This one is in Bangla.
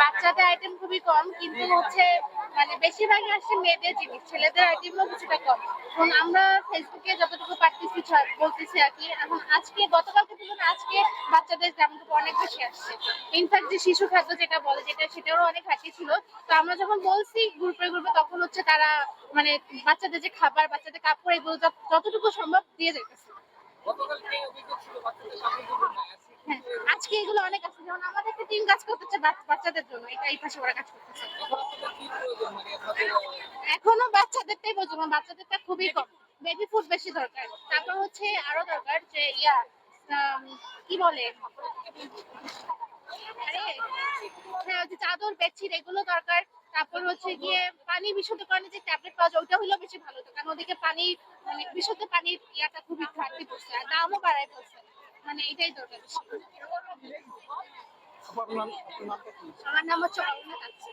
বাচ্চাদের আইটেম খুবই কম, কিন্তু হচ্ছে মানে বেশিরভাগই আসছে মেয়েদের জিনিস, ছেলেদের আইটেমও কিছুটা কম। এখন আমরা ফেসবুকে যতটুকু পারতেছি বলতেছি আর কি। এখন আজকে গতকালকে তুলনায় আজকে বাচ্চাদের তেমন অনেক বেশি আসছে। ইনফ্যাক্ট যে শিশু খাদ্য যেটা বলে, সেটারও অনেক ঘাটতি ছিল। তো আমরা যখন বলছি গ্রুপে তখন হচ্ছে তারা মানে বাচ্চাদের যে খাবার, বাচ্চাদের কাপড়, এগুলো যতটুকু সম্ভব দিয়ে যেতেছে। হ্যাঁ, আজকে এগুলো অনেক আছে, যেমন আমাদের একটা টিম কাজ করতেছে বাচ্চাদের জন্য, এটা এই পাশে ওরা কাজ করতেছে। এখনো বাচ্চাদেরটাই বলছিলাম, বাচ্চাদেরটা খুবই কম, বেবি ফুড বেশি দরকার। তারপর হচ্ছে আরো দরকার যে কি বলে, আরে হ্যাঁ, ওই যে চাদর, বেডশিট, এগুলো দরকার। তারপর হচ্ছে গিয়ে পানি বিশুদ্ধকরণের যে ট্যাবলেট পাওয়া যায়, ওটা হলেও বেশি ভালো হতো, কারণ ওদিকে পানি মানে বিশুদ্ধ পানির ইয়াটা খুবই ঘাটতি পড়ছে, আর দামও বাড়ায় পড়ছে। মানে এটাই দরকার বেশি। আমার নাম হচ্ছে অরুণা কাচ্ছি।